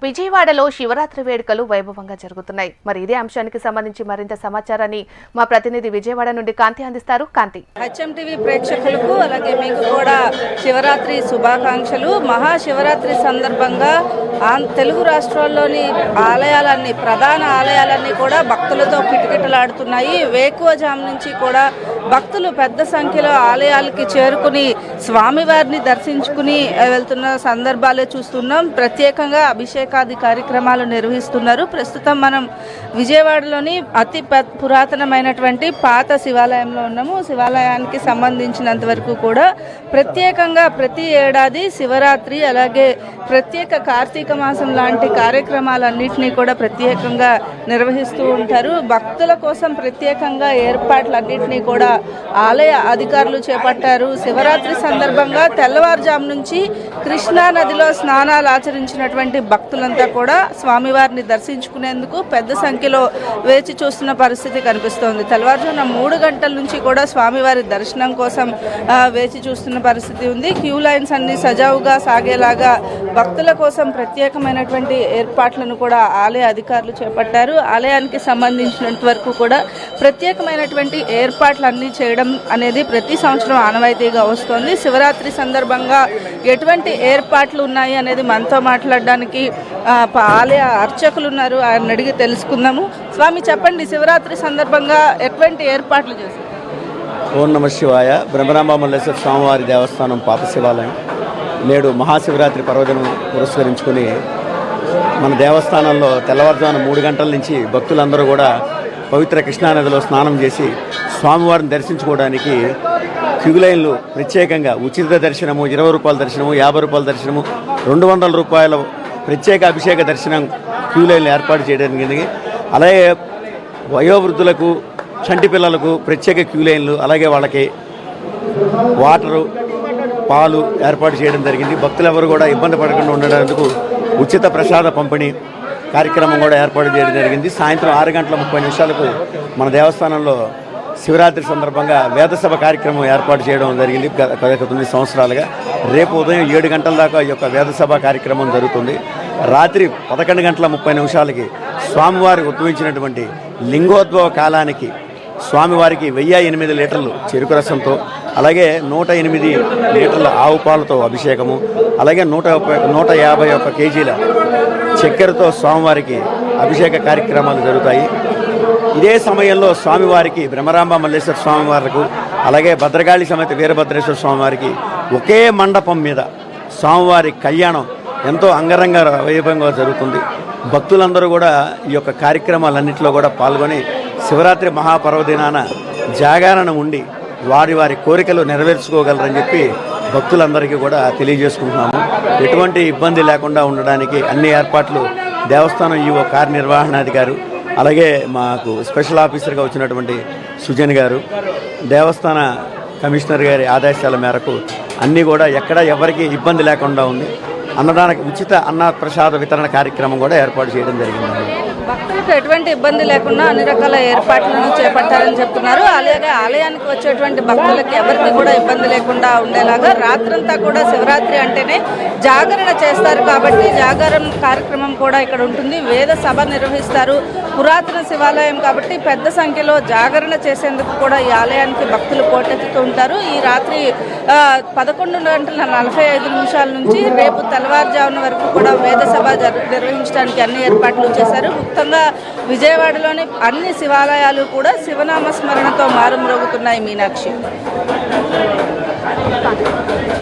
విజయవాడలో శివరాత్రి వేడుకలు వైభవంగా జరుగుతున్నాయి. మరి ఇదే అంశానికి సంబంధించి మరింత సమాచారాన్ని మా ప్రతినిధి విజయవాడ నుండి కాంతి అందిస్తారు. కాంతి. హెచ్ఎంటీవీ ప్రేక్షకులకు అలాగే మీకు కూడా శివరాత్రి శుభాకాంక్షలు. మహాశివరాత్రి సందర్భంగా తెలుగు రాష్ట్రాల్లోని ఆలయాలన్నీ ప్రధాన ఆలయాలన్నీ కూడా భక్తులతో కిటకిటలాడుతున్నాయి. వేకువజాము నుంచి కూడా భక్తులు పెద్ద సంఖ్యలో ఆలయాలకి చేరుకుని స్వామివారిని దర్శించుకుని వెళ్తున్న సందర్భాలే చూస్తున్నాం. ప్రత్యేకంగా అభిషేకాది కార్యక్రమాలు నిర్వహిస్తున్నారు. ప్రస్తుతం మనం విజయవాడలోని అతి పురాతనమైనటువంటి పాత శివాలయంలో ఉన్నాము. శివాలయానికి సంబంధించినంత వరకు కూడా ప్రత్యేకంగా ప్రతి ఏడాది శివరాత్రి అలాగే ప్రత్యేక కార్తీక మాసం లాంటి కార్యక్రమాలన్నింటినీ కూడా ప్రత్యేకంగా నిర్వహిస్తూ ఉంటారు. భక్తుల కోసం ప్రత్యేకంగా ఏర్పాట్లన్నింటినీ కూడా ఆలయ అధికారులు చేపట్టారు. శివరాత్రి సందర్భంగా తెల్లవారుజాము నుంచి కృష్ణా నదిలో స్నానాలు ఆచరించినటువంటి భక్తులంతా కూడా స్వామివారిని దర్శించుకునేందుకు పెద్ద సంఖ్యలో వేచి చూస్తున్న పరిస్థితి కనిపిస్తోంది. తెల్లవారుజామున 3 గంటల నుంచి కూడా స్వామివారి దర్శనం కోసం వేచి చూస్తున్న పరిస్థితి ఉంది. క్యూ లైన్స్ అన్ని సజావుగా సాగేలాగా భక్తుల కోసం ప్రత్యేకమైనటువంటి ఏర్పాట్లను కూడా ఆలయ అధికారులు చేపట్టారు. ఆలయానికి సంబంధించినంత వరకు కూడా ప్రత్యేకమైనటువంటి ఏర్పాట్లన్నీ చేయడం అనేది ప్రతి సంవత్సరం ఆనవాయితీగా వస్తోంది. శివరాత్రి సందర్భంగా ఎటువంటి ఏర్పాట్లు ఉన్నాయి అనేది మనతో మాట్లాడడానికి ఆలయ అర్చకులు ఉన్నారు. ఆయన అడిగి తెలుసుకుందాము. స్వామి చెప్పండి, శివరాత్రి సందర్భంగా ఎటువంటి ఏర్పాట్లు చేశారు? ఓం నమ శివాయ. బ్రహ్మరాంబ మల్లేశ్వర స్వామివారి దేవస్థానం పాత శివాలయం నేడు మహాశివరాత్రి పర్వదినం పురస్కరించుకుని మన దేవస్థానంలో తెల్లవారుజామున 3 గంటల నుంచి భక్తులందరూ కూడా పవిత్ర కృష్ణానదిలో స్నానం చేసి స్వామివారిని దర్శించుకోవడానికి క్యూ లైన్లు ప్రత్యేకంగా ఉచిత దర్శనము, 20 రూపాయల దర్శనము, 50 రూపాయల దర్శనము, 200 రూపాయల ప్రత్యేక అభిషేక దర్శనం క్యూ లైన్లు ఏర్పాటు చేయడానికి, అలాగే వయోవృద్ధులకు చంటి పిల్లలకు ప్రత్యేక క్యూ లైన్లు, అలాగే వాళ్ళకి వాటరు పాలు ఏర్పాటు చేయడం జరిగింది. భక్తులెవరు కూడా ఇబ్బంది పడకుండా ఉండడానికి ఉచిత ప్రసాద పంపిణీ కార్యక్రమం కూడా ఏర్పాటు చేయడం జరిగింది. సాయంత్రం 6:30 మన దేవస్థానంలో శివరాత్రి సందర్భంగా వేదసభ కార్యక్రమం ఏర్పాటు చేయడం జరిగింది. గత 9 సంవత్సరాలుగా రేపు ఉదయం 7 గంటల దాకా ఈ యొక్క వేదసభ కార్యక్రమం జరుగుతుంది. రాత్రి 11:30 స్వామివారికి ఉద్భవించినటువంటి లింగోద్భవ కాలానికి స్వామివారికి 1008 లీటర్లు చెరుకు రసంతో, అలాగే 108 లీటర్ల ఆవు పాలతో అభిషేకము, అలాగే 151 కేజీల చక్కెరతో స్వామివారికి అభిషేక కార్యక్రమాలు జరుగుతాయి. ఇదే సమయంలో స్వామివారికి బ్రహ్మరాంబ మల్లేశ్వర స్వామివారికి అలాగే భద్రకాళి సమేత వీరభద్రేశ్వర స్వామివారికి ఒకే మండపం మీద స్వామివారి కళ్యాణం ఎంతో అంగరంగ వైభవంగా జరుగుతుంది. భక్తులందరూ కూడా ఈ యొక్క కార్యక్రమాలన్నింటిలో కూడా పాల్గొని శివరాత్రి మహాపర్వదినాన జాగరణ ఉండి వారి వారి కోరికలు నెరవేర్చుకోగలరని చెప్పి భక్తులందరికీ కూడా తెలియజేసుకుంటున్నాము. ఎటువంటి ఇబ్బంది లేకుండా ఉండడానికి అన్ని ఏర్పాట్లు దేవస్థానం ఈవో కార్యనిర్వహణాధికారి, అలాగే మాకు స్పెషల్ ఆఫీసర్గా వచ్చినటువంటి సుజన్ గారు, దేవస్థాన కమిషనర్ గారి ఆదేశాల మేరకు అన్నీ కూడా ఎక్కడ ఎవరికి ఇబ్బంది లేకుండా ఉంది. అన్నదానికి ఉచిత అన్న ప్రసాద వితరణ కార్యక్రమం కూడా ఏర్పాటు చేయడం జరిగింది. భక్తులకు ఎటువంటి ఇబ్బంది లేకుండా అన్ని రకాల ఏర్పాట్లను చేపట్టారని చెప్తున్నారు. అలాగే ఆలయానికి వచ్చేటువంటి భక్తులకి ఎవరికి కూడా ఇబ్బంది లేకుండా ఉండేలాగా రాత్రంతా కూడా శివరాత్రి అంటేనే జాగరణ చేస్తారు కాబట్టి జాగరణ కార్యక్రమం కూడా ఇక్కడ ఉంటుంది. వేద సభ నిర్వహిస్తారు. పురాతన శివాలయం కాబట్టి పెద్ద సంఖ్యలో జాగరణ చేసేందుకు కూడా ఈ ఆలయానికి భక్తులు పోటెత్తుతూ ఉంటారు. ఈ రాత్రి 11:45 నుంచి రేపు తెల్లవారుజామున వరకు కూడా వేద సభ నిర్వహించడానికి అన్ని ఏర్పాట్లు చేశారు. ముఖ్యంగా విజయవాడలోని అన్ని శివాలయాలు కూడా శివనామ స్మరణతో మారుమ్రోగుతున్నాయి. మీనాక్షి.